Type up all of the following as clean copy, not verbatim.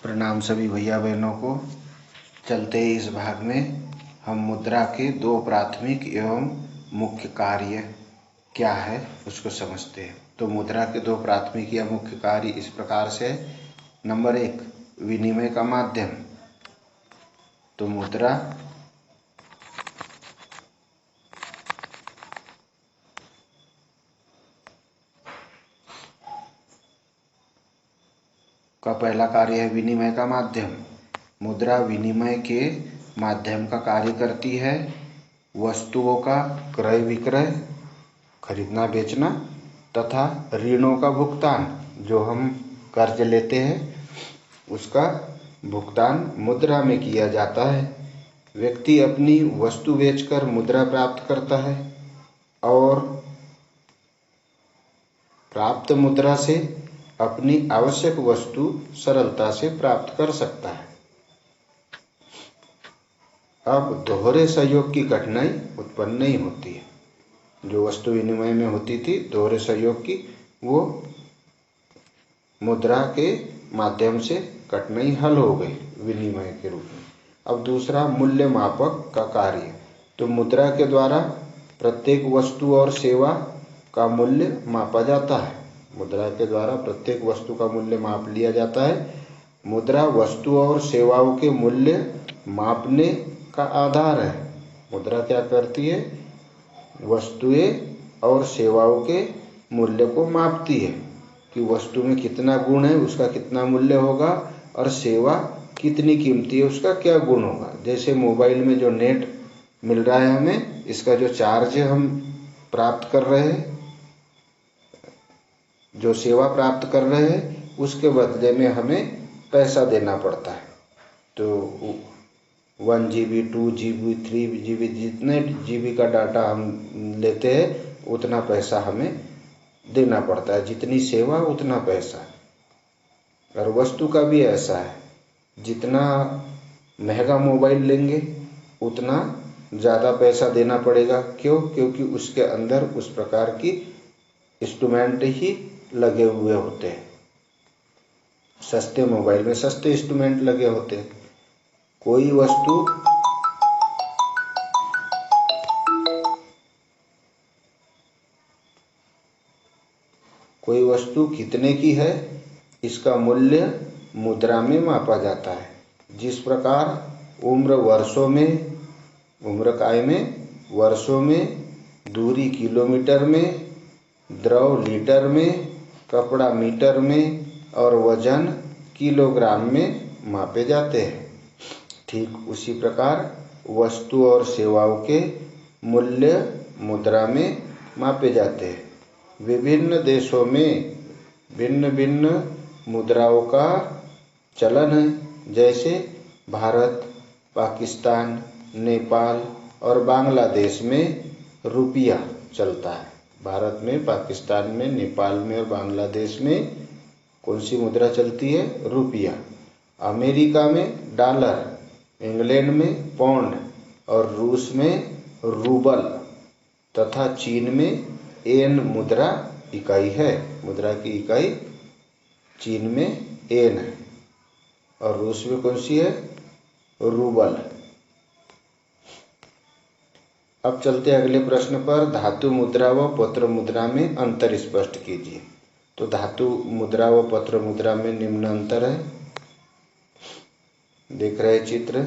प्रणाम सभी भैया बहनों को। चलते ही इस भाग में हम मुद्रा के दो प्राथमिक एवं मुख्य कार्य क्या है उसको समझते हैं। तो मुद्रा के दो प्राथमिक या मुख्य कार्य इस प्रकार से। नंबर 1, विनिमय का माध्यम। तो मुद्रा का पहला कार्य है विनिमय का माध्यम। मुद्रा विनिमय के माध्यम का कार्य करती है। वस्तुओं का क्रय विक्रय, खरीदना बेचना तथा ऋणों का भुगतान, जो हम कर्ज लेते हैं उसका भुगतान मुद्रा में किया जाता है। व्यक्ति अपनी वस्तु बेचकर मुद्रा प्राप्त करता है और प्राप्त मुद्रा से अपनी आवश्यक वस्तु सरलता से प्राप्त कर सकता है। अब दोहरे सहयोग की कठिनाई उत्पन्न नहीं होती है। जो वस्तु विनिमय में होती थी दोहरे सहयोग की, वो मुद्रा के माध्यम से कठिनाई हल हो गई विनिमय के रूप में। अब दूसरा, मूल्य मापक का कार्य। तो मुद्रा के द्वारा प्रत्येक वस्तु और सेवा का मूल्य मापा जाता है। मुद्रा के द्वारा प्रत्येक वस्तु का मूल्य माप लिया जाता है। मुद्रा वस्तु और सेवाओं के मूल्य मापने का आधार है। मुद्रा क्या करती है? वस्तुएं और सेवाओं के मूल्य को मापती है कि वस्तु में कितना गुण है उसका कितना मूल्य होगा, और सेवा कितनी कीमती है उसका क्या गुण होगा। जैसे मोबाइल में जो नेट मिल रहा है हमें, इसका जो चार्ज हम प्राप्त कर रहे हैं, जो सेवा प्राप्त कर रहे हैं, उसके बदले में हमें पैसा देना पड़ता है। तो 1 GB 2 GB 3 GB जितने GB का डाटा हम लेते हैं उतना पैसा हमें देना पड़ता है। जितनी सेवा उतना पैसा। और वस्तु का भी ऐसा है, जितना महंगा मोबाइल लेंगे उतना ज़्यादा पैसा देना पड़ेगा। क्यों? क्योंकि उसके अंदर उस प्रकार की इंस्ट्रूमेंट ही लगे हुए होते हैं। सस्ते मोबाइल में सस्ते इंस्ट्रूमेंट लगे होते हैं। कोई वस्तु कितने की है इसका मूल्य मुद्रा में मापा जाता है। जिस प्रकार उम्रकाय में, वर्षों में, दूरी किलोमीटर में, द्रव लीटर में, कपड़ा मीटर में और वजन किलोग्राम में मापे जाते हैं, ठीक उसी प्रकार वस्तु और सेवाओं के मूल्य मुद्रा में मापे जाते हैं। विभिन्न देशों में भिन्न भिन्न मुद्राओं का चलन है। जैसे भारत, पाकिस्तान, नेपाल और बांग्लादेश में रुपया चलता है। भारत में, पाकिस्तान में, नेपाल में और बांग्लादेश में कौन सी मुद्रा चलती है? रुपया। अमेरिका में डॉलर, इंग्लैंड में पाउंड और रूस में रूबल तथा चीन में येन मुद्रा इकाई है। मुद्रा की इकाई चीन में येन है और रूस में कौन सी है? रूबल। अब चलते अगले प्रश्न पर। धातु मुद्रा व पत्र मुद्रा में अंतर स्पष्ट कीजिए। तो धातु मुद्रा व पत्र मुद्रा में निम्न अंतर है। देख रहे चित्र।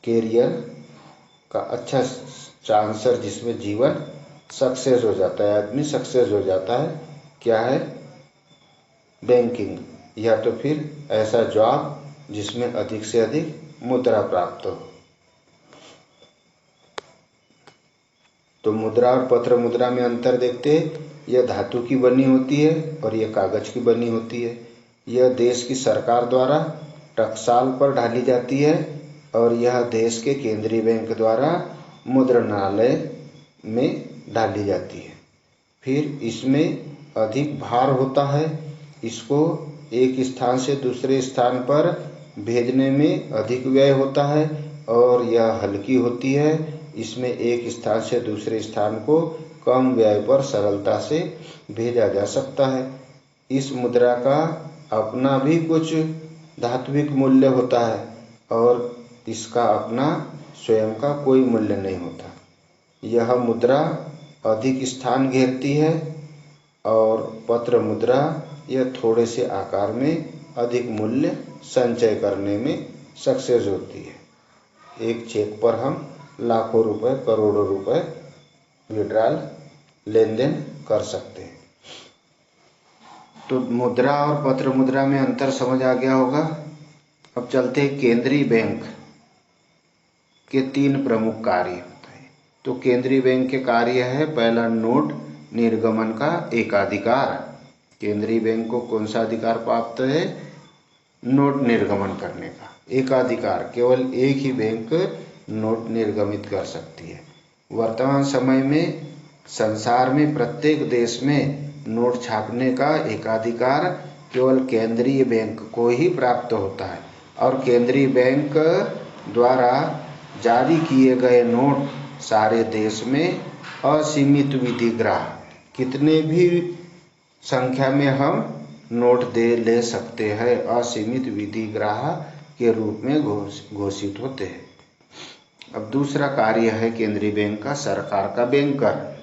कैरियर का अच्छा चांसर जिसमें जीवन सक्सेस हो जाता है, आदमी सक्सेस हो जाता है, क्या है? बैंकिंग, या तो फिर ऐसा जॉब जिसमें अधिक से अधिक मुद्रा प्राप्त हो। तो मुद्रा और पत्र मुद्रा में अंतर देखते हैं। यह धातु की बनी होती है और यह कागज की बनी होती है। यह देश की सरकार द्वारा टकसाल पर ढाली जाती है और यह देश के केंद्रीय बैंक द्वारा मुद्रणालय में ढाली जाती है। फिर इसमें अधिक भार होता है। इसको एक स्थान से दूसरे स्थान पर भेजने में अधिक व्यय होता है और यह हल्की होती है। इसमें एक स्थान से दूसरे स्थान को कम व्यय पर सरलता से भेजा जा सकता है। इस मुद्रा का अपना भी कुछ धात्विक मूल्य होता है और इसका अपना स्वयं का कोई मूल्य नहीं होता। यह मुद्रा अधिक स्थान घेरती है और पत्र मुद्रा यह थोड़े से आकार में अधिक मूल्य संचय करने में सक्सेस होती है। एक चेक पर हम लाखों रुपए, करोड़ों रुपए विड्रॉल लेन देन कर सकते हैं। तो मुद्रा और पत्र मुद्रा में अंतर समझ आ गया होगा। अब चलते हैं केंद्रीय बैंक के 3 प्रमुख कार्य होते हैं। तो केंद्रीय बैंक के कार्य है, पहला नोट निर्गमन का एकाधिकार। केंद्रीय बैंक को कौन सा अधिकार प्राप्त है? नोट निर्गमन करने का एकाधिकार। केवल एक ही बैंक नोट निर्गमित कर सकती है। वर्तमान समय में संसार में प्रत्येक देश में नोट छापने का एकाधिकार केवल केंद्रीय बैंक को ही प्राप्त होता है और केंद्रीय बैंक द्वारा जारी किए गए नोट सारे देश में असीमित विधिग्राह कितने भी संख्या में हम नोट ले सकते हैं, असीमित विधिग्राह के रूप में घोषित होते हैं। अब दूसरा कार्य है केंद्रीय बैंक का सरकार का बैंकर,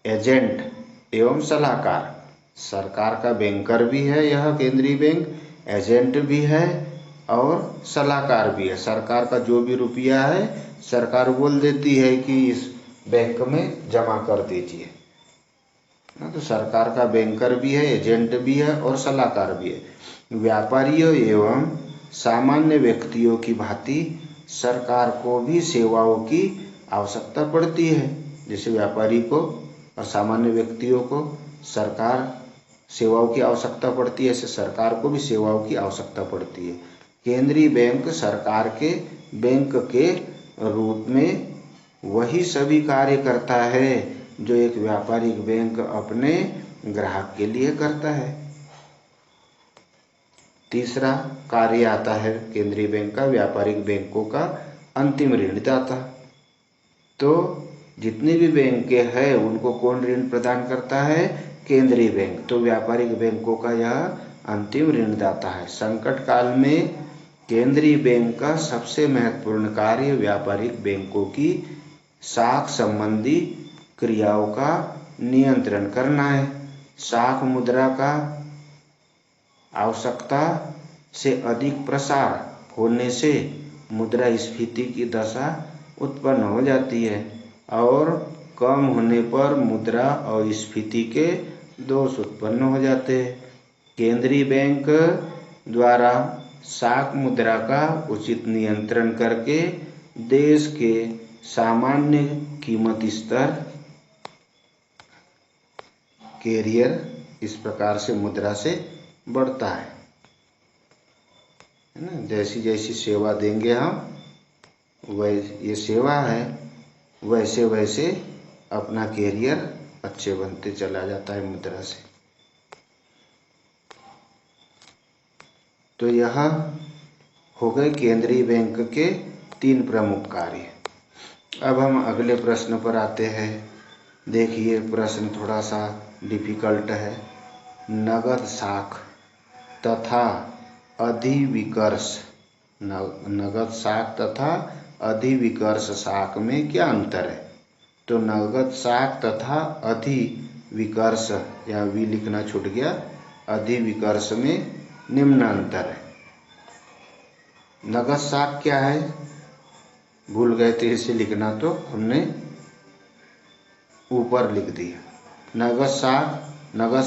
एजेंट एवं सलाहकार। सरकार का बैंकर भी है यह केंद्रीय बैंक, एजेंट भी है और सलाहकार भी है। सरकार का जो भी रुपया है सरकार बोल देती है कि इस बैंक में जमा कर दीजिए। तो सरकार का बैंकर भी है, एजेंट भी है और सलाहकार भी है। व्यापारियों एवं सामान्य व्यक्तियों की भांति सरकार को भी सेवाओं की आवश्यकता पड़ती है। जैसे व्यापारी को और सामान्य व्यक्तियों को सरकार सेवाओं की आवश्यकता पड़ती है, ऐसे सरकार को भी सेवाओं की आवश्यकता पड़ती है। केंद्रीय बैंक सरकार के बैंक के रूप में वही सभी कार्य करता है जो एक व्यापारिक बैंक अपने ग्राहक के लिए करता है। तीसरा कार्य आता है केंद्रीय बैंक का, व्यापारिक बैंकों का अंतिम ऋणदाता। तो जितने भी बैंक हैं उनको कौन ऋण प्रदान करता है? केंद्रीय बैंक। तो व्यापारिक बैंकों का यह अंतिम ऋणदाता है। संकट काल में केंद्रीय बैंक का सबसे महत्वपूर्ण कार्य व्यापारिक बैंकों की साख संबंधी क्रियाओं का नियंत्रण करना है। साख मुद्रा का आवश्यकता से अधिक प्रसार होने से मुद्रास्फीति की दशा उत्पन्न हो जाती है और कम होने पर मुद्रा और स्फीति के दोष उत्पन्न हो जाते हैं। केंद्रीय बैंक द्वारा साख मुद्रा का उचित नियंत्रण करके देश के सामान्य कीमत स्तर कैरियर इस प्रकार से मुद्रा से बढ़ता है ना। जैसी जैसी सेवा देंगे हम ये सेवा है वैसे वैसे अपना कैरियर अच्छे बनते चला जाता है मुद्रा से। तो यह हो गए केंद्रीय बैंक के 3 प्रमुख कार्य। अब हम अगले प्रश्न पर आते हैं। देखिए प्रश्न थोड़ा सा डिफिकल्ट है। नगद साख तथा अधिविकर्ष, नगद साख तथा अधिविकर्ष साख में क्या अंतर है? तो नगद साख तथा अधिविकर्ष, या वी लिखना छूट गया, अधिविकर्ष में निम्न अंतर है। नगद साख क्या है? भूल गए थे इसे लिखना, तो हमने ऊपर लिख दिया। नगद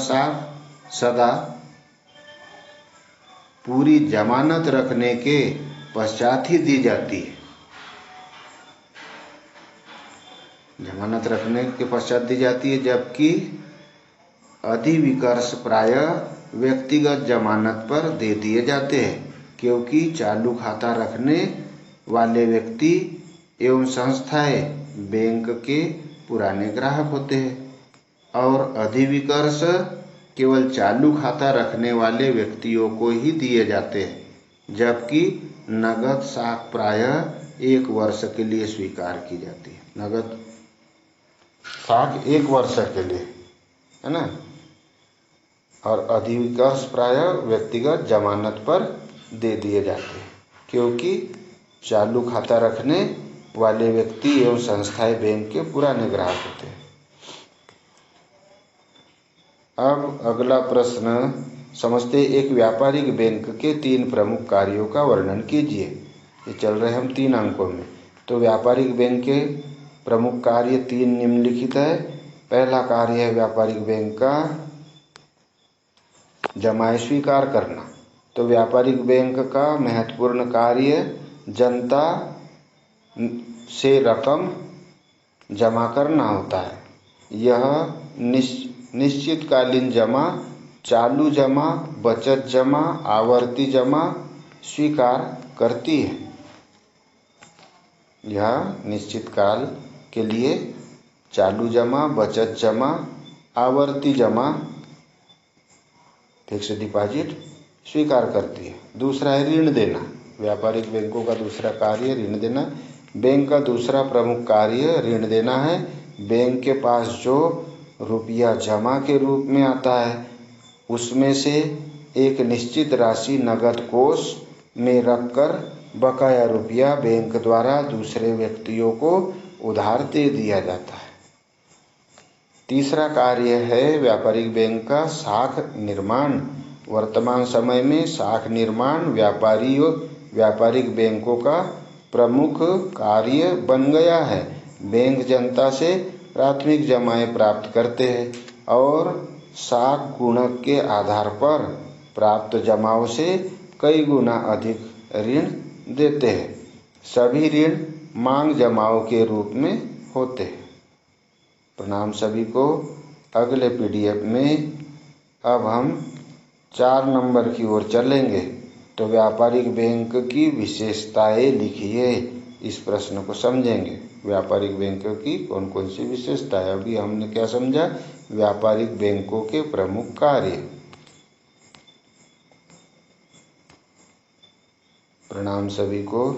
साख सदा पूरी जमानत रखने के पश्चात ही दी जाती है। जमानत रखने के पश्चात दी जाती है, जबकि अधिविकर्ष प्रायः व्यक्तिगत जमानत पर दे दिए जाते हैं, क्योंकि चालू खाता रखने वाले व्यक्ति एवं संस्थाएं बैंक के पुराने ग्राहक होते हैं और अधिविकर्ष केवल चालू खाता रखने वाले व्यक्तियों को ही दिए जाते हैं, जबकि नगद साख प्रायः 1 वर्ष के लिए स्वीकार की जाती है। नगद साख 1 वर्ष के लिए, है ना। और अधिकांश प्रायः व्यक्तिगत जमानत पर दे दिए जाते हैं, क्योंकि चालू खाता रखने वाले व्यक्ति एवं संस्थाएं बैंक के पुराने ग्राहक होते हैं। अब अगला प्रश्न समझते, एक व्यापारिक बैंक के 3 प्रमुख कार्यों का वर्णन कीजिए। ये चल रहे हम 3 अंकों में। तो व्यापारिक बैंक के प्रमुख कार्य 3 निम्नलिखित है। पहला कार्य है व्यापारिक बैंक का जमाएं स्वीकार करना। तो व्यापारिक बैंक का महत्वपूर्ण कार्य जनता से रकम जमा करना होता है। यह निश्चितकालीन जमा, चालू जमा, बचत जमा, आवर्ती जमा स्वीकार करती है। यह निश्चित काल के लिए चालू जमा, बचत जमा, आवर्ती जमा, फिक्स डिपॉजिट स्वीकार करती है। दूसरा है ऋण देना। व्यापारिक बैंकों का दूसरा कार्य ऋण देना। बैंक का दूसरा प्रमुख कार्य ऋण देना है। बैंक के पास जो रुपया जमा के रूप में आता है उसमें से एक निश्चित राशि नगद कोष में रखकर बकाया रुपया बैंक द्वारा दूसरे व्यक्तियों को उधार दे दिया जाता है। तीसरा कार्य है व्यापारिक बैंक का शाख निर्माण। वर्तमान समय में शाख निर्माण व्यापारिक बैंकों का प्रमुख कार्य बन गया है। बैंक जनता से प्राथमिक जमाएं प्राप्त करते हैं और शाख गुणक के आधार पर प्राप्त जमाओं से कई गुना अधिक ऋण देते हैं। सभी ऋण मांग जमाओं के रूप में होते हैं। प्रणाम सभी को। अगले PDF में अब हम 4 नंबर की ओर चलेंगे। तो व्यापारिक बैंक की विशेषताएं लिखिए। इस प्रश्न को समझेंगे। व्यापारिक बैंकों की कौन कौन सी विशेषताएं। अभी हमने क्या समझा, व्यापारिक बैंकों के प्रमुख कार्य। प्रणाम सभी को।